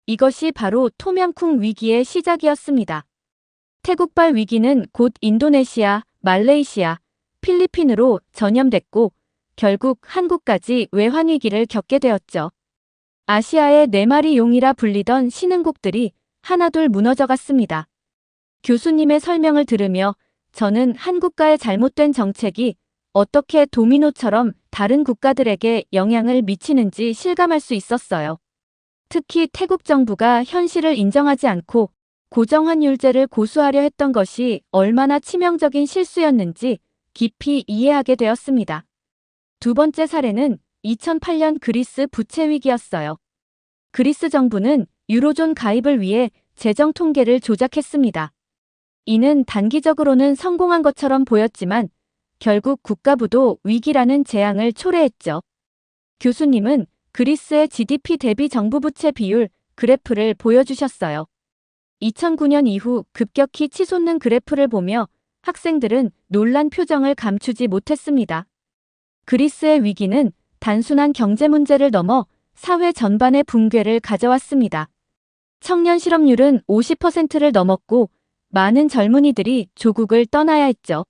이것이 바로 톰양쿵 위기의 시작이었습니다. 태국발 위기는 곧 인도네시아, 말레이시아, 필리핀으로 전염됐고 결국 한국까지 외환위기를 겪게 되었죠. 아시아의 4마리 용이라 불리던 신흥국들이 하나둘 무너져갔습니다. 교수님의 설명을 들으며 저는 한국가의 잘못된 정책이 어떻게 도미노처럼 다른 국가들에게 영향을 미치는지 실감할 수 있었어요. 특히 태국 정부가 현실을 인정하지 않고 고정환율제를 고수하려 했던 것이 얼마나 치명적인 실수였는지 깊이 이해하게 되었습니다. 두 번째 사례는 2008년 그리스 부채 위기였어요. 그리스 정부는 유로존 가입을 위해 재정 통계를 조작했습니다. 이는 단기적으로는 성공한 것처럼 보였지만 결국 국가부도 위기라는 재앙을 초래했죠. 교수님은 그리스의 GDP 대비 정부 부채 비율 그래프를 보여주셨어요. 2009년 이후 급격히 치솟는 그래프를 보며 학생들은 놀란 표정을 감추지 못했습니다. 그리스의 위기는 단순한 경제 문제를 넘어 사회 전반의 붕괴를 가져왔습니다. 청년 실업률은 50%를 넘었고 많은 젊은이들이 조국을 떠나야 했죠.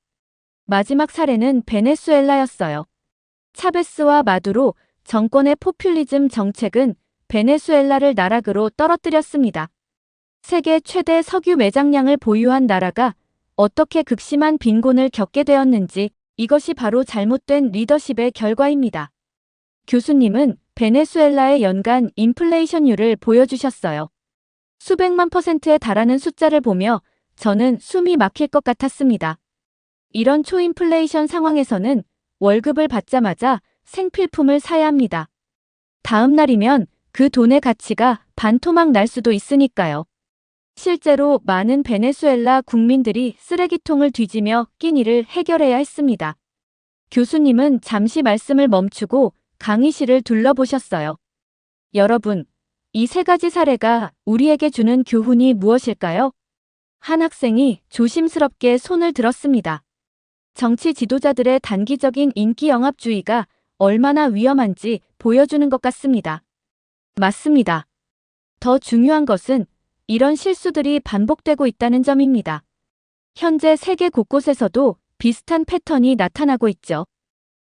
마지막 사례는 베네수엘라였어요. 차베스와 마두로 정권의 포퓰리즘 정책은 베네수엘라를 나락으로 떨어뜨렸습니다. 세계 최대 석유 매장량을 보유한 나라가 어떻게 극심한 빈곤을 겪게 되었는지, 이것이 바로 잘못된 리더십의 결과입니다. 교수님은 베네수엘라의 연간 인플레이션율을 보여주셨어요. 수백만 %에 달하는 숫자를 보며 저는 숨이 막힐 것 같았습니다. 이런 초인플레이션 상황에서는 월급을 받자마자 생필품을 사야 합니다. 다음 날이면 그 돈의 가치가 반토막 날 수도 있으니까요. 실제로 많은 베네수엘라 국민들이 쓰레기통을 뒤지며 끼니를 해결해야 했습니다. 교수님은 잠시 말씀을 멈추고 강의실을 둘러보셨어요. 여러분, 이 세 가지 사례가 우리에게 주는 교훈이 무엇일까요? 한 학생이 조심스럽게 손을 들었습니다. 정치 지도자들의 단기적인 인기 영합주의가 얼마나 위험한지 보여주는 것 같습니다. 맞습니다. 더 중요한 것은 이런 실수들이 반복되고 있다는 점입니다. 현재 세계 곳곳에서도 비슷한 패턴이 나타나고 있죠.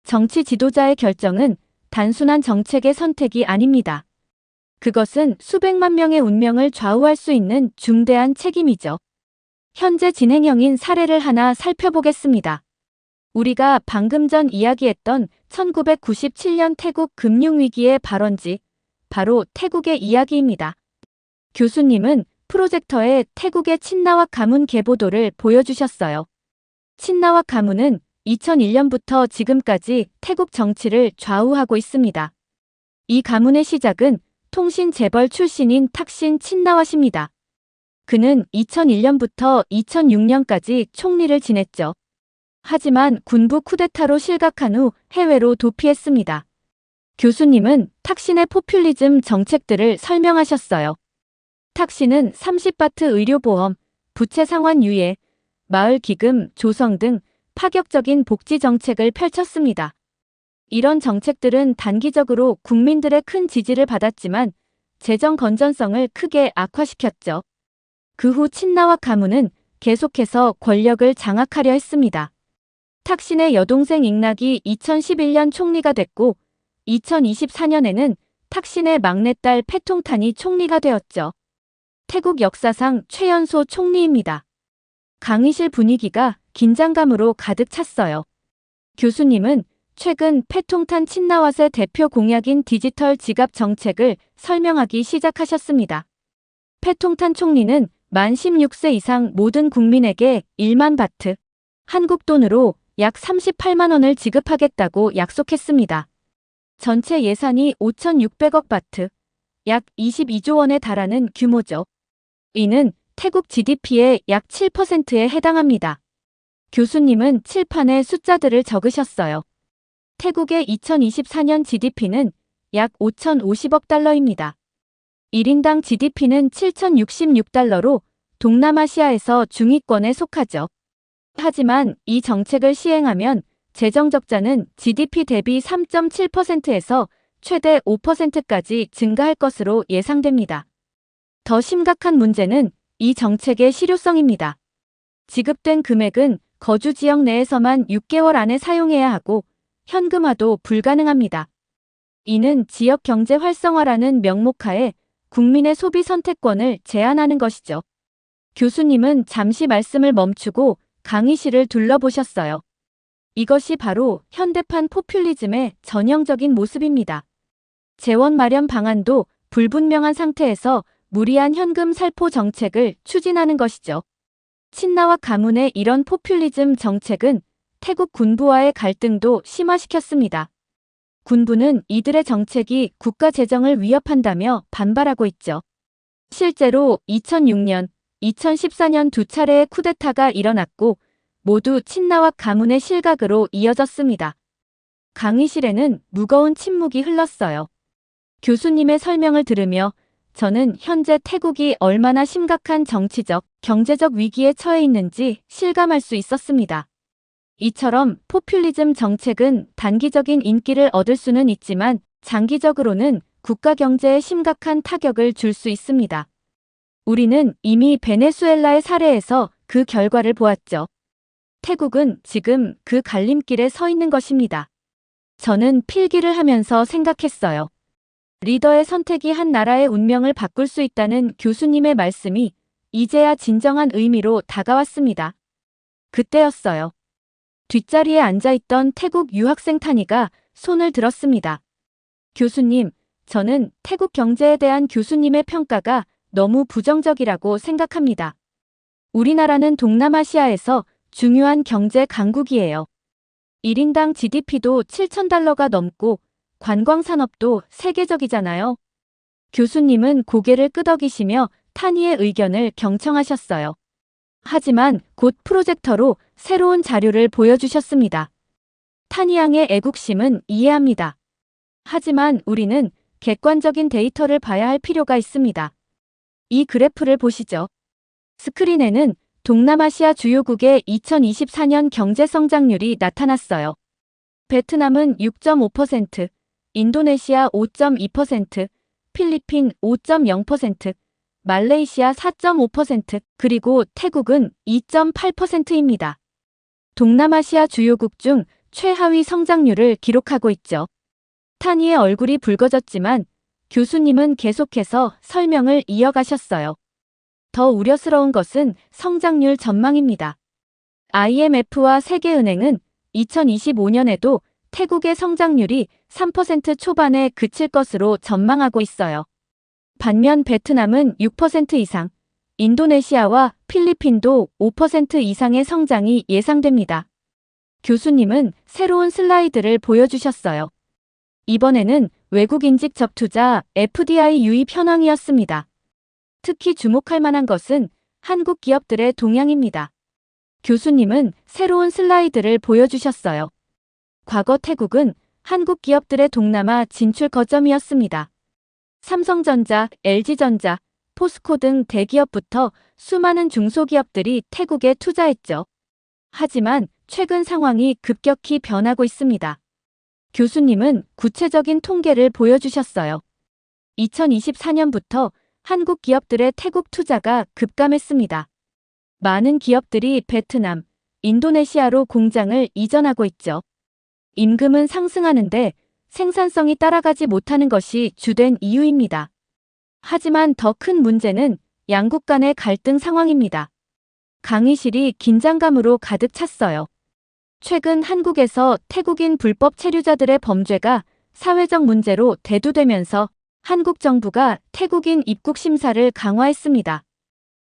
정치 지도자의 결정은 단순한 정책의 선택이 아닙니다. 그것은 수백만 명의 운명을 좌우할 수 있는 중대한 책임이죠. 현재 진행형인 사례를 하나 살펴보겠습니다. 우리가 방금 전 이야기했던 1997년 태국 금융위기의 발원지, 바로 태국의 이야기입니다. 교수님은 프로젝터에 태국의 친나와 가문 계보도를 보여주셨어요. 친나와 가문은 2001년부터 지금까지 태국 정치를 좌우하고 있습니다. 이 가문의 시작은 통신 재벌 출신인 탁신 친나와입니다. 그는 2001년부터 2006년까지 총리를 지냈죠. 하지만 군부 쿠데타로 실각한 후 해외로 도피했습니다. 교수님은 탁신의 포퓰리즘 정책들을 설명하셨어요. 탁신은 30바트 의료보험, 부채 상환 유예, 마을 기금 조성 등 파격적인 복지 정책을 펼쳤습니다. 이런 정책들은 단기적으로 국민들의 큰 지지를 받았지만 재정 건전성을 크게 악화시켰죠. 그 후 친나와 가문은 계속해서 권력을 장악하려 했습니다. 탁신의 여동생 잉락이 2011년 총리가 됐고 2024년에는 탁신의 막내딸 패통탄이 총리가 되었죠. 태국 역사상 최연소 총리입니다. 강의실 분위기가 긴장감으로 가득 찼어요. 교수님은 최근 패통탄 친나왓의 대표 공약인 디지털 지갑 정책을 설명하기 시작하셨습니다. 패통탄 총리는 만 16세 이상 모든 국민에게 1만 바트, 한국 돈으로 약 38만 원을 지급하겠다고 약속했습니다. 전체 예산이 5,600억 바트, 약 22조 원에 달하는 규모죠. 이는 태국 GDP의 약 7%에 해당합니다. 교수님은 칠판에 숫자들을 적으셨어요. 태국의 2024년 GDP는 약 5,050억 달러입니다. 1인당 GDP는 7,066달러로 동남아시아에서 중위권에 속하죠. 하지만 이 정책을 시행하면 재정적자는 GDP 대비 3.7%에서 최대 5%까지 증가할 것으로 예상됩니다. 더 심각한 문제는 이 정책의 실효성입니다. 지급된 금액은 거주 지역 내에서만 6개월 안에 사용해야 하고 현금화도 불가능합니다. 이는 지역 경제 활성화라는 명목하에 국민의 소비 선택권을 제한하는 것이죠. 교수님은 잠시 말씀을 멈추고 강의실을 둘러보셨어요. 이것이 바로 현대판 포퓰리즘의 전형적인 모습입니다. 재원 마련 방안도 불분명한 상태에서 무리한 현금 살포 정책을 추진하는 것이죠. 친나와 가문의 이런 포퓰리즘 정책은 태국 군부와의 갈등도 심화시켰습니다. 군부는 이들의 정책이 국가 재정을 위협한다며 반발하고 있죠. 실제로 2006년, 2014년 두 차례의 쿠데타가 일어났고 모두 친나와 가문의 실각으로 이어졌습니다. 강의실에는 무거운 침묵이 흘렀어요. 교수님의 설명을 들으며 저는 현재 태국이 얼마나 심각한 정치적, 경제적 위기에 처해 있는지 실감할 수 있었습니다. 이처럼 포퓰리즘 정책은 단기적인 인기를 얻을 수는 있지만 장기적으로는 국가 경제에 심각한 타격을 줄 수 있습니다. 우리는 이미 베네수엘라의 사례에서 그 결과를 보았죠. 태국은 지금 그 갈림길에 서 있는 것입니다. 저는 필기를 하면서 생각했어요. 리더의 선택이 한 나라의 운명을 바꿀 수 있다는 교수님의 말씀이 이제야 진정한 의미로 다가왔습니다. 그때였어요. 뒷자리에 앉아있던 태국 유학생 타니가 손을 들었습니다. 교수님, 저는 태국 경제에 대한 교수님의 평가가 너무 부정적이라고 생각합니다. 우리나라는 동남아시아에서 중요한 경제 강국이에요. 1인당 GDP도 7,000달러가 넘고 관광산업도 세계적이잖아요. 교수님은 고개를 끄덕이시며 타니의 의견을 경청하셨어요. 하지만 곧 프로젝터로 새로운 자료를 보여주셨습니다. 타니 양의 애국심은 이해합니다. 하지만 우리는 객관적인 데이터를 봐야 할 필요가 있습니다. 이 그래프를 보시죠. 스크린에는 동남아시아 주요국의 2024년 경제 성장률이 나타났어요. 베트남은 6.5%, 인도네시아 5.2%, 필리핀 5.0%, 말레이시아 4.5%, 그리고 태국은 2.8%입니다. 동남아시아 주요국 중 최하위 성장률을 기록하고 있죠. 타니의 얼굴이 붉어졌지만 교수님은 계속해서 설명을 이어가셨어요. 더 우려스러운 것은 성장률 전망입니다. IMF와 세계은행은 2025년에도 태국의 성장률이 3% 초반에 그칠 것으로 전망하고 있어요. 반면 베트남은 6% 이상, 인도네시아와 필리핀도 5% 이상의 성장이 예상됩니다. 교수님은 새로운 슬라이드를 보여주셨어요. 이번에는 외국 인직 접투자 FDI 유입 현황이었습니다. 특히 주목할 만한 것은 한국 기업들의 동향입니다. 교수님은 새로운 슬라이드를 보여주셨어요. 과거 태국은 한국 기업들의 동남아 진출 거점이었습니다. 삼성전자, LG전자, 포스코 등 대기업부터 수많은 중소기업들이 태국에 투자했죠. 하지만 최근 상황이 급격히 변하고 있습니다. 교수님은 구체적인 통계를 보여주셨어요. 2024년부터 한국 기업들의 태국 투자가 급감했습니다. 많은 기업들이 베트남, 인도네시아로 공장을 이전하고 있죠. 임금은 상승하는데 생산성이 따라가지 못하는 것이 주된 이유입니다. 하지만 더 큰 문제는 양국 간의 갈등 상황입니다. 강의실이 긴장감으로 가득 찼어요. 최근 한국에서 태국인 불법 체류자들의 범죄가 사회적 문제로 대두되면서 한국 정부가 태국인 입국 심사를 강화했습니다.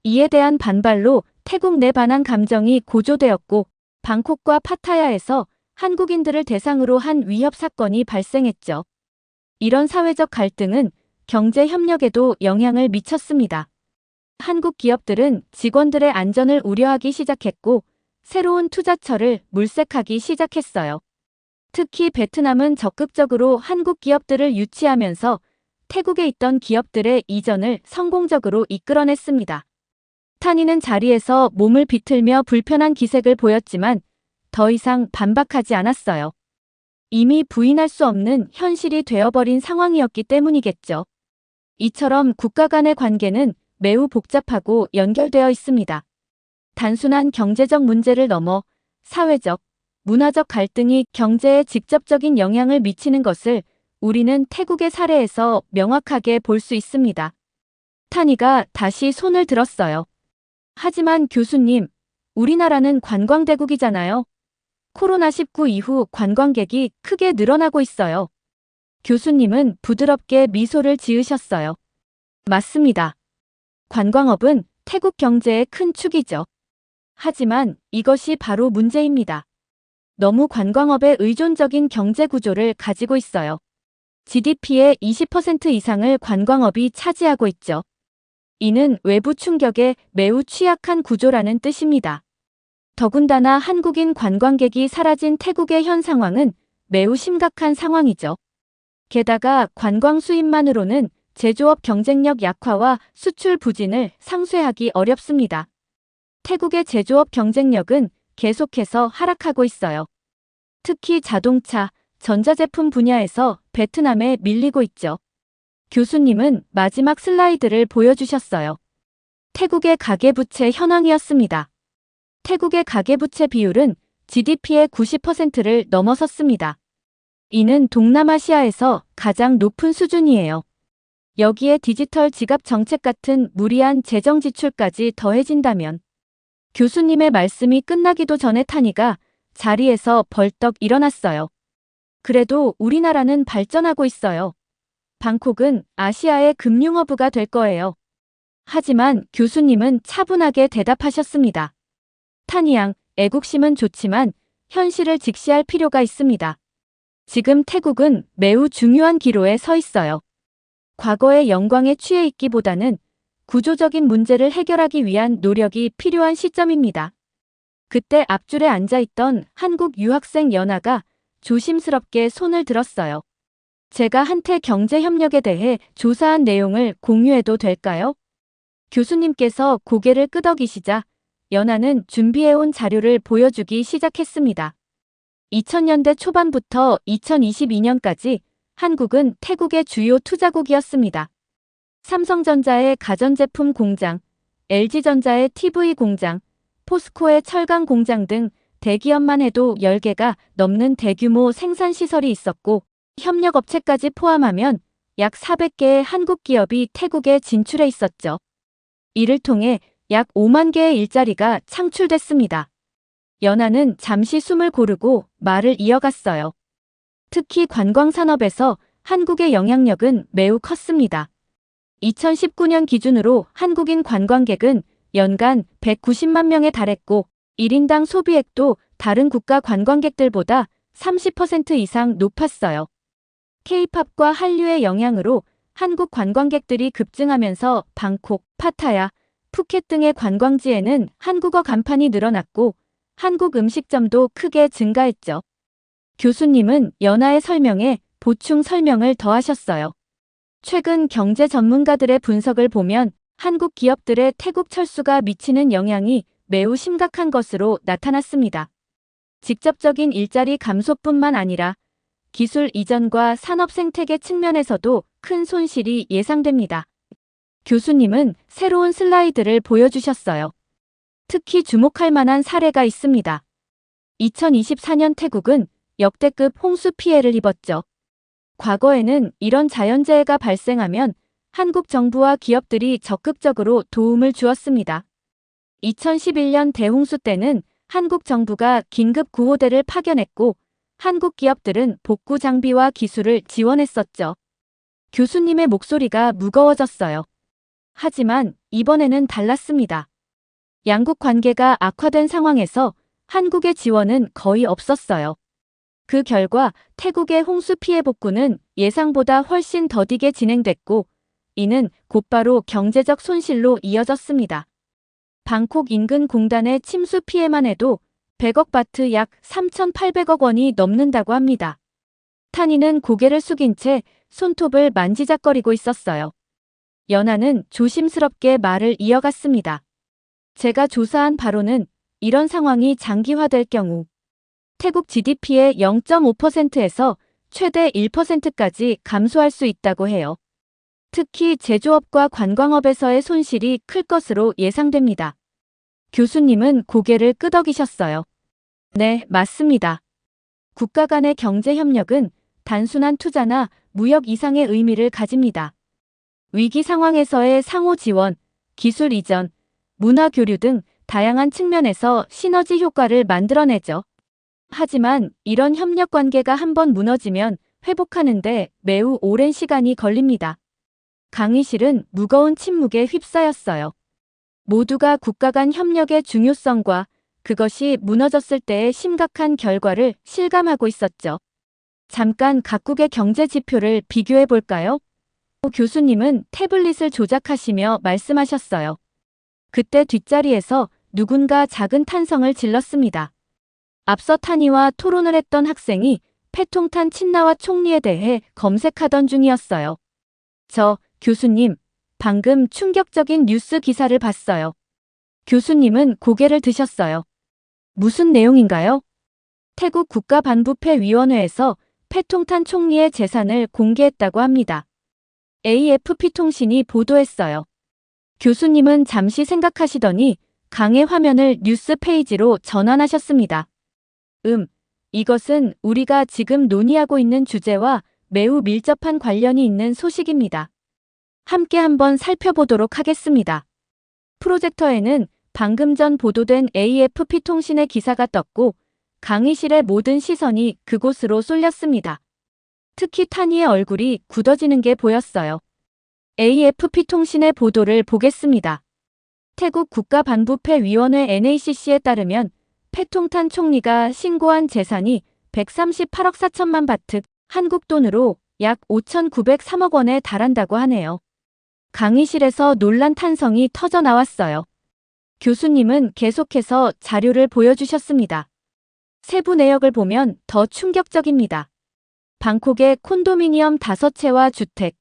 이에 대한 반발로 태국 내 반한 감정이 고조되었고 방콕과 파타야에서 한국인들을 대상으로 한 위협 사건이 발생했죠. 이런 사회적 갈등은 경제 협력에도 영향을 미쳤습니다. 한국 기업들은 직원들의 안전을 우려하기 시작했고 새로운 투자처를 물색하기 시작했어요. 특히 베트남은 적극적으로 한국 기업들을 유치하면서 태국에 있던 기업들의 이전을 성공적으로 이끌어냈습니다. 타니는 자리에서 몸을 비틀며 불편한 기색을 보였지만 더 이상 반박하지 않았어요. 이미 부인할 수 없는 현실이 되어버린 상황이었기 때문이겠죠. 이처럼 국가 간의 관계는 매우 복잡하고 연결되어 있습니다. 단순한 경제적 문제를 넘어 사회적, 문화적 갈등이 경제에 직접적인 영향을 미치는 것을 우리는 태국의 사례에서 명확하게 볼 수 있습니다. 타니가 다시 손을 들었어요. 하지만 교수님, 우리나라는 관광대국이잖아요. 코로나19 이후 관광객이 크게 늘어나고 있어요. 교수님은 부드럽게 미소를 지으셨어요. 맞습니다. 관광업은 태국 경제의 큰 축이죠. 하지만 이것이 바로 문제입니다. 너무 관광업에 의존적인 경제 구조를 가지고 있어요. GDP의 20% 이상을 관광업이 차지하고 있죠. 이는 외부 충격에 매우 취약한 구조라는 뜻입니다. 더군다나 한국인 관광객이 사라진 태국의 현 상황은 매우 심각한 상황이죠. 게다가 관광 수입만으로는 제조업 경쟁력 약화와 수출 부진을 상쇄하기 어렵습니다. 태국의 제조업 경쟁력은 계속해서 하락하고 있어요. 특히 자동차, 전자제품 분야에서 베트남에 밀리고 있죠. 교수님은 마지막 슬라이드를 보여주셨어요. 태국의 가계부채 현황이었습니다. 태국의 가계부채 비율은 GDP의 90%를 넘어섰습니다. 이는 동남아시아에서 가장 높은 수준이에요. 여기에 디지털 지갑 정책 같은 무리한 재정 지출까지 더해진다면 교수님의 말씀이 끝나기도 전에 타니가 자리에서 벌떡 일어났어요. 그래도 우리나라는 발전하고 있어요. 방콕은 아시아의 금융허브가 될 거예요. 하지만 교수님은 차분하게 대답하셨습니다. 타니양, 애국심은 좋지만 현실을 직시할 필요가 있습니다. 지금 태국은 매우 중요한 기로에 서 있어요. 과거의 영광에 취해 있기보다는 구조적인 문제를 해결하기 위한 노력이 필요한 시점입니다. 그때 앞줄에 앉아있던 한국 유학생 연아가 조심스럽게 손을 들었어요. 제가 한태 경제협력에 대해 조사한 내용을 공유해도 될까요? 교수님께서 고개를 끄덕이시자 연아는 준비해온 자료를 보여주기 시작했습니다. 2000년대 초반부터 2022년까지 한국은 태국의 주요 투자국이었습니다. 삼성전자의 가전제품 공장, LG전자의 TV 공장, 포스코의 철강 공장 등 대기업만 해도 10개가 넘는 대규모 생산시설이 있었고 협력업체까지 포함하면 약 400개의 한국 기업이 태국에 진출해 있었죠. 이를 통해 약 5만 개의 일자리가 창출됐습니다. 연아는 잠시 숨을 고르고 말을 이어갔어요. 특히 관광산업에서 한국의 영향력은 매우 컸습니다. 2019년 기준으로 한국인 관광객은 연간 190만 명에 달했고 1인당 소비액도 다른 국가 관광객들보다 30% 이상 높았어요. K-팝과 한류의 영향으로 한국 관광객들이 급증하면서 방콕, 파타야, 푸켓 등의 관광지에는 한국어 간판이 늘어났고 한국 음식점도 크게 증가했죠. 교수님은 연아의 설명에 보충 설명을 더하셨어요. 최근 경제 전문가들의 분석을 보면 한국 기업들의 태국 철수가 미치는 영향이 매우 심각한 것으로 나타났습니다. 직접적인 일자리 감소뿐만 아니라 기술 이전과 산업 생태계 측면에서도 큰 손실이 예상됩니다. 교수님은 새로운 슬라이드를 보여주셨어요. 특히 주목할 만한 사례가 있습니다. 2024년 태국은 역대급 홍수 피해를 입었죠. 과거에는 이런 자연재해가 발생하면 한국 정부와 기업들이 적극적으로 도움을 주었습니다. 2011년 대홍수 때는 한국 정부가 긴급 구호대를 파견했고 한국 기업들은 복구 장비와 기술을 지원했었죠. 교수님의 목소리가 무거워졌어요. 하지만 이번에는 달랐습니다. 양국 관계가 악화된 상황에서 한국의 지원은 거의 없었어요. 그 결과 태국의 홍수 피해 복구는 예상보다 훨씬 더디게 진행됐고 이는 곧바로 경제적 손실로 이어졌습니다. 방콕 인근 공단의 침수 피해만 해도 100억 바트 약 3,800억 원이 넘는다고 합니다. 타니는 고개를 숙인 채 손톱을 만지작거리고 있었어요. 연아는 조심스럽게 말을 이어갔습니다. 제가 조사한 바로는 이런 상황이 장기화될 경우 태국 GDP의 0.5%에서 최대 1%까지 감소할 수 있다고 해요. 특히 제조업과 관광업에서의 손실이 클 것으로 예상됩니다. 교수님은 고개를 끄덕이셨어요. 네, 맞습니다. 국가 간의 경제 협력은 단순한 투자나 무역 이상의 의미를 가집니다. 위기 상황에서의 상호 지원, 기술 이전, 문화 교류 등 다양한 측면에서 시너지 효과를 만들어내죠. 하지만 이런 협력 관계가 한번 무너지면 회복하는데 매우 오랜 시간이 걸립니다. 강의실은 무거운 침묵에 휩싸였어요. 모두가 국가 간 협력의 중요성과 그것이 무너졌을 때의 심각한 결과를 실감하고 있었죠. 잠깐 각국의 경제 지표를 비교해 볼까요? 교수님은 태블릿을 조작하시며 말씀하셨어요. 그때 뒷자리에서 누군가 작은 탄성을 질렀습니다. 앞서 타니와 토론을 했던 학생이 패통탄 친나와 총리에 대해 검색하던 중이었어요. 교수님, 방금 충격적인 뉴스 기사를 봤어요. 교수님은 고개를 드셨어요. 무슨 내용인가요? 태국 국가반부패위원회에서 패통탄 총리의 재산을 공개했다고 합니다. AFP 통신이 보도했어요. 교수님은 잠시 생각하시더니 강의 화면을 뉴스 페이지로 전환하셨습니다. 이것은 우리가 지금 논의하고 있는 주제와 매우 밀접한 관련이 있는 소식입니다. 함께 한번 살펴보도록 하겠습니다. 프로젝터에는 방금 전 보도된 AFP 통신의 기사가 떴고 강의실의 모든 시선이 그곳으로 쏠렸습니다. 특히 타니의 얼굴이 굳어지는 게 보였어요. AFP 통신의 보도를 보겠습니다. 태국 국가반부패위원회 NACC에 따르면 패통탄 총리가 신고한 재산이 138억 4천만 바트, 한국 돈으로 약 5,903억 원에 달한다고 하네요. 강의실에서 논란 탄성이 터져 나왔어요. 교수님은 계속해서 자료를 보여주셨습니다. 세부 내역을 보면 더 충격적입니다. 방콕의 콘도미니엄 5채와 주택,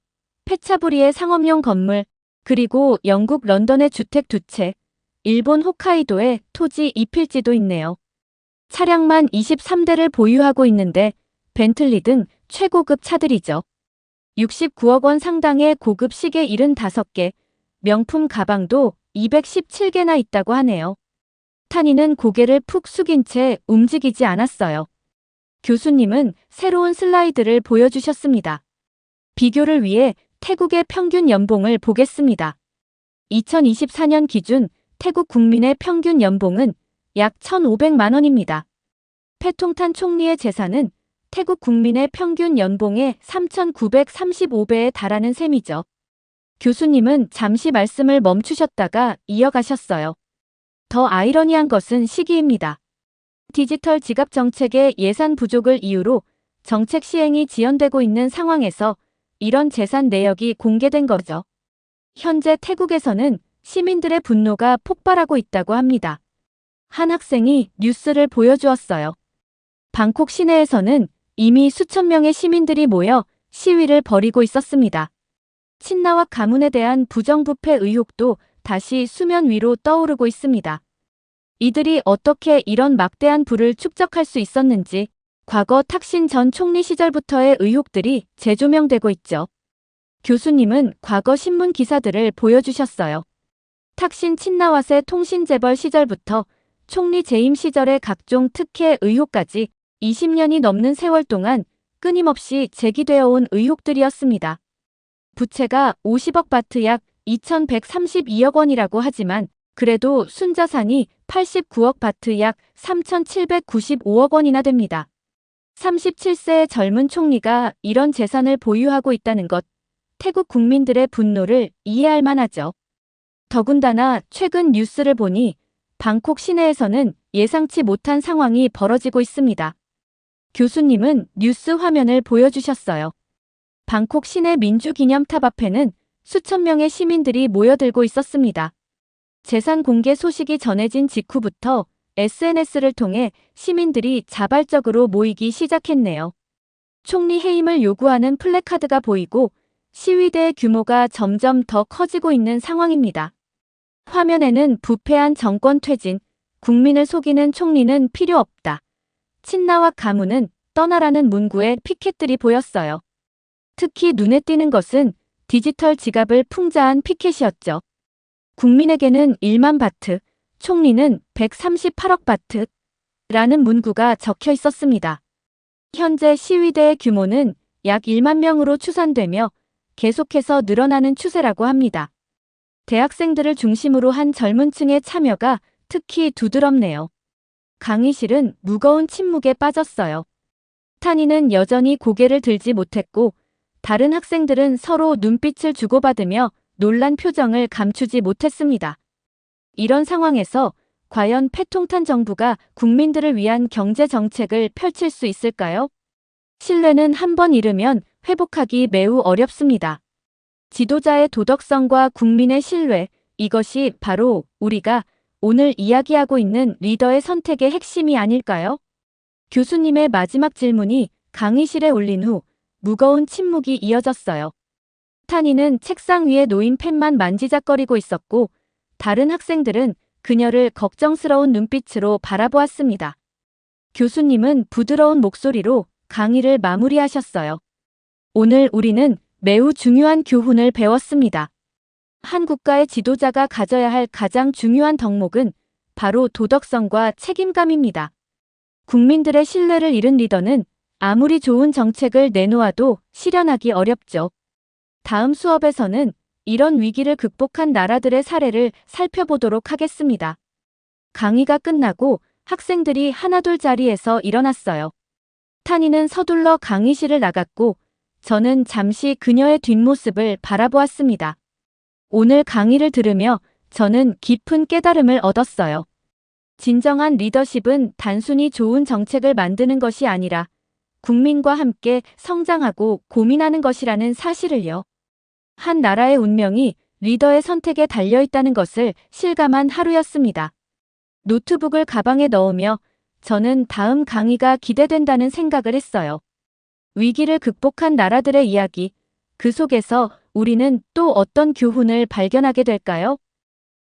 페차부리의 상업용 건물, 그리고 영국 런던의 주택 2채, 일본 홋카이도의 토지 2필지도 있네요. 차량만 23대를 보유하고 있는데 벤틀리 등 최고급 차들이죠. 69억 원 상당의 고급 시계 75개, 명품 가방도 217개나 있다고 하네요. 타니는 고개를 푹 숙인 채 움직이지 않았어요. 교수님은 새로운 슬라이드를 보여주셨습니다. 비교를 위해 태국의 평균 연봉을 보겠습니다. 2024년 기준 태국 국민의 평균 연봉은 약 1,500만 원입니다. 패통탄 총리의 재산은 태국 국민의 평균 연봉의 3,935배에 달하는 셈이죠. 교수님은 잠시 말씀을 멈추셨다가 이어가셨어요. 더 아이러니한 것은 시기입니다. 디지털 지갑 정책의 예산 부족을 이유로 정책 시행이 지연되고 있는 상황에서 이런 재산 내역이 공개된 거죠. 현재 태국에서는 시민들의 분노가 폭발하고 있다고 합니다. 한 학생이 뉴스를 보여주었어요. 방콕 시내에서는 이미 수천 명의 시민들이 모여 시위를 벌이고 있었습니다. 친나와 가문에 대한 부정부패 의혹도 다시 수면 위로 떠오르고 있습니다. 이들이 어떻게 이런 막대한 부를 축적할 수 있었는지 과거 탁신 전 총리 시절부터의 의혹들이 재조명되고 있죠. 교수님은 과거 신문 기사들을 보여주셨어요. 탁신 친나왓의 통신재벌 시절부터 총리 재임 시절의 각종 특혜 의혹까지 20년이 넘는 세월 동안 끊임없이 제기되어 온 의혹들이었습니다. 부채가 50억 바트 약 2,132억 원이라고 하지만 그래도 순자산이 89억 바트 약 3,795억 원이나 됩니다. 37세의 젊은 총리가 이런 재산을 보유하고 있다는 것, 태국 국민들의 분노를 이해할 만하죠. 더군다나 최근 뉴스를 보니 방콕 시내에서는 예상치 못한 상황이 벌어지고 있습니다. 교수님은 뉴스 화면을 보여주셨어요. 방콕 시내 민주기념탑 앞에는 수천 명의 시민들이 모여들고 있었습니다. 재산 공개 소식이 전해진 직후부터 SNS를 통해 시민들이 자발적으로 모이기 시작했네요. 총리 해임을 요구하는 플래카드가 보이고 시위대의 규모가 점점 더 커지고 있는 상황입니다. 화면에는 부패한 정권 퇴진, 국민을 속이는 총리는 필요 없다. 친나와 가문은 떠나라는 문구의 피켓들이 보였어요. 특히 눈에 띄는 것은 디지털 지갑을 풍자한 피켓이었죠. 국민에게는 1만 바트, 총리는 138억 바트라는 문구가 적혀 있었습니다. 현재 시위대의 규모는 약 1만 명으로 추산되며 계속해서 늘어나는 추세라고 합니다. 대학생들을 중심으로 한 젊은 층의 참여가 특히 두드럽네요. 강의실은 무거운 침묵에 빠졌어요. 타니는 여전히 고개를 들지 못했고 다른 학생들은 서로 눈빛을 주고받으며 놀란 표정을 감추지 못했습니다. 이런 상황에서 과연 패통탄 정부가 국민들을 위한 경제 정책을 펼칠 수 있을까요? 신뢰는 한번 잃으면 회복하기 매우 어렵습니다. 지도자의 도덕성과 국민의 신뢰, 이것이 바로 우리가 오늘 이야기하고 있는 리더의 선택의 핵심이 아닐까요? 교수님의 마지막 질문이 강의실에 울린 후 무거운 침묵이 이어졌어요. 타니는 책상 위에 놓인 펜만 만지작거리고 있었고 다른 학생들은 그녀를 걱정스러운 눈빛으로 바라보았습니다. 교수님은 부드러운 목소리로 강의를 마무리하셨어요. 오늘 우리는 매우 중요한 교훈을 배웠습니다. 한 국가의 지도자가 가져야 할 가장 중요한 덕목은 바로 도덕성과 책임감입니다. 국민들의 신뢰를 잃은 리더는 아무리 좋은 정책을 내놓아도 실현하기 어렵죠. 다음 수업에서는 이런 위기를 극복한 나라들의 사례를 살펴보도록 하겠습니다. 강의가 끝나고 학생들이 하나둘 자리에서 일어났어요. 타니는 서둘러 강의실을 나갔고 저는 잠시 그녀의 뒷모습을 바라보았습니다. 오늘 강의를 들으며 저는 깊은 깨달음을 얻었어요. 진정한 리더십은 단순히 좋은 정책을 만드는 것이 아니라 국민과 함께 성장하고 고민하는 것이라는 사실을요. 한 나라의 운명이 리더의 선택에 달려 있다는 것을 실감한 하루였습니다. 노트북을 가방에 넣으며 저는 다음 강의가 기대된다는 생각을 했어요. 위기를 극복한 나라들의 이야기, 그 속에서 우리는 또 어떤 교훈을 발견하게 될까요?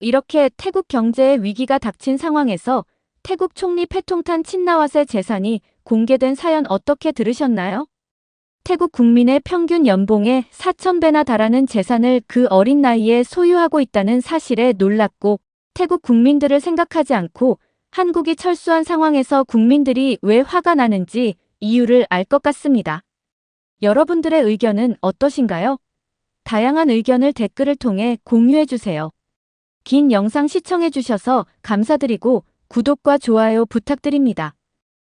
이렇게 태국 경제의 위기가 닥친 상황에서 태국 총리 패통탄 친나왓의 재산이 공개된 사연 어떻게 들으셨나요? 태국 국민의 평균 연봉의 4,000배나 달하는 재산을 그 어린 나이에 소유하고 있다는 사실에 놀랐고 태국 국민들을 생각하지 않고 한국이 철수한 상황에서 국민들이 왜 화가 나는지 이유를 알 것 같습니다. 여러분들의 의견은 어떠신가요? 다양한 의견을 댓글을 통해 공유해 주세요. 긴 영상 시청해 주셔서 감사드리고 구독과 좋아요 부탁드립니다.